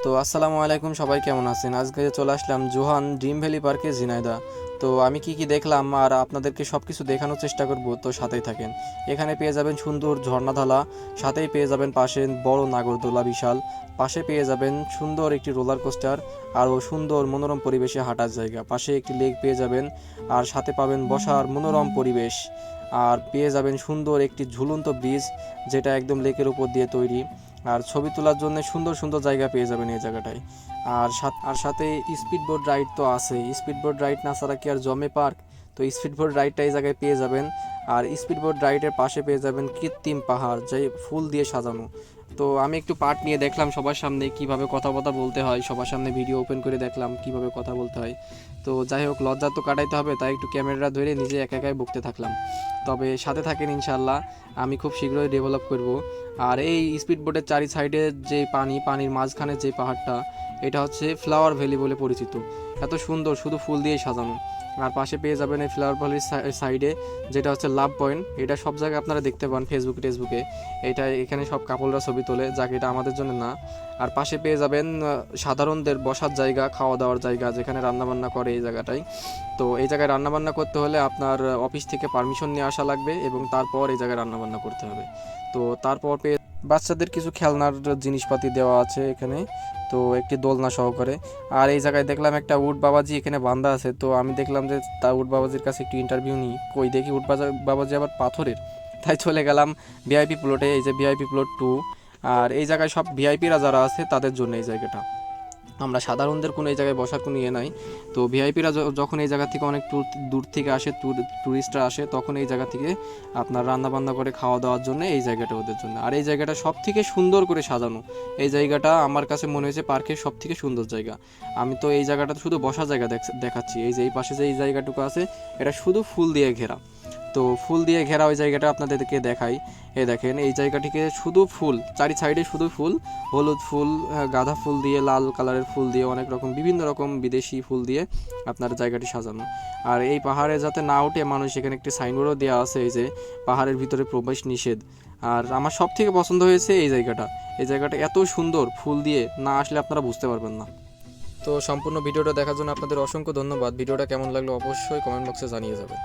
তো আসসালামু আলাইকুম, সবাই কেমন আছেন? আজকে চলে আসলাম জোহান ড্রিম ভ্যালি পার্কে ঝিনাইদহ। তো আমি কি দেখলাম আর আপনাদেরকে সব কিছু দেখানোর চেষ্টা করব, তো সাথেই থাকেন। এখানে পেয়ে যাবেন সুন্দর ঝর্ণাধালা, সাথেই পেয়ে যাবেন পাশে বড় নাগরদোলা বিশাল, পাশে পেয়ে যাবেন সুন্দর একটি রোলার কোস্টার, আরও সুন্দর মনোরম পরিবেশে হাঁটার জায়গা, পাশে একটি লেক পেয়ে যাবেন, আর সাথে পাবেন বসার মনোরম পরিবেশ, আর পেয়ে যাবেন সুন্দর একটি ঝুলন্ত ব্রিজ যেটা একদম লেকের উপর দিয়ে তৈরি। আর ছবি তোলার জন্য সুন্দর সুন্দর জায়গা পেয়ে যাবেন এই জায়গাটায়। আর সাথে স্পিড বোট রাইড তো আছে, স্পিড বোট রাইড না ছাড়া কি আর জমে পার্ক? তো স্পিড বোট রাইডটা এই জায়গায় পেয়ে যাবেন। আর স্পিড বোট রাইডের পাশে পেয়ে যাবেন কৃত্রিম পাহাড়, যে ফুল দিয়ে সাজানো। তো আমি একটু পার্ট নিয়ে দেখলাম সবার সামনে কিভাবে কথা বলতে হয়, সবার সামনে ভিডিও ওপেন করে দেখলাম কিভাবে কথা বলতে হয়। তো যাই হোক, লজ্জা তো কাটাইতে হবে, তাই একটু ক্যামেরা ধরে নিজে একা একাই বকতে থাকলাম। তবে সাথে থাকেন, ইনশাল্লাহ আমি খুব শীঘ্রই ডেভেলপ করব। আর এই স্পিড বোটের চারি সাইডে যে পানির মাঝখানে যে পাহাড়টা, এটা হচ্ছে ফ্লাওয়ার ভ্যালি বলে পরিচিত। এত সুন্দর, শুধু ফুল দিয়েই সাজানো। আর পাশে পেয়ে যাবেন এই ফ্লাওয়ার ভ্যালির সাইডে যেটা হচ্ছে লাভ পয়েন্ট। এটা সব জায়গায় আপনারা দেখতে পান ফেসবুকে। এখানে সব কাপলরা ছবি তোলে, যাকে এটা আমাদের জন্য না। আর পাশে পেয়ে যাবেন সাধারণদের বসার জায়গা, খাওয়া দাওয়ার জায়গা, যেখানে রান্নাবান্না করে এই জায়গাটায়। তো এই জায়গায় রান্নাবান্না করতে হলে আপনার অফিস থেকে পারমিশন নিয়ে আসা লাগবে, এবং তারপর এই জায়গায় রান্নাবান্না করতে হবে। তো তারপর পেয়ে বাচ্চাদের কিছু খেলনার জিনিসপাতি দেওয়া আছে এখানে, তো একটি দোলনা সহকারে। আর এই জায়গায় দেখলাম একটা উট বাবাজি এখানে বান্ধা আছে, তো আমি দেখলাম যে তা উট বাবাজির কাছে একটু ইন্টারভিউ নিই, কই দেখি উট বাবাজি আবার পাথরের। তাই চলে গেলাম ভিআইপি প্লটে, এই যে ভিআইপি প্লট 2। আর এই জায়গায় সব ভিআইপিরা যারা আছে তাদের জন্য এই জায়গাটা, আমরা সাধারণদের কোনো এই জায়গায় বসার কোনো ইয়ে নাই। তো ভিআইপিরা যখন এই জায়গা থেকে অনেক দূর থেকে আসে, ট্যুরিস্টরা আসে, তখন এই জায়গা থেকে আপনার রান্নাবান্না করে খাওয়া দাওয়ার জন্য এই জায়গাটা ওদের জন্য। আর এই জায়গাটা সব থেকে সুন্দর করে সাজানো। এই জায়গাটা আমার কাছে মনে হয়েছে পার্কের সব থেকে সুন্দর জায়গা। আমি তো এই জায়গাটা শুধু বসার জায়গা দেখাচ্ছি, এই যে এই পাশে যে এই জায়গাটুকু আছে, এটা শুধু ফুল দিয়ে ঘেরা। তো ফুল দিয়ে ঘেরা ওই জায়গাটা আপনাদেরকে দেখাই। এই দেখেন, এই জায়গাটিকে শুধু ফুল, চারি সাইডে শুধু ফুল, হলুদ ফুল, গাঁদা ফুল দিয়ে, লাল কালারের ফুল দিয়ে, অনেক রকম বিভিন্ন রকম বিদেশি ফুল দিয়ে আপনার জায়গাটি সাজানো। আর এই পাহাড়ে যাতে না উঠে মানুষ, এখানে একটি সাইনবোর্ডও দেওয়া আছে, এই যে পাহাড়ের ভিতরে প্রবেশ নিষেধ। আর আমার সব থেকে পছন্দ হয়েছে এই জায়গাটা এত সুন্দর, ফুল দিয়ে না আসলে আপনারা বুঝতে পারবেন না। তো সম্পূর্ণ ভিডিওটা দেখার জন্য আপনাদের অসংখ্য ধন্যবাদ। ভিডিওটা কেমন লাগলো অবশ্যই কমেন্ট বক্সে জানিয়ে যাবেন।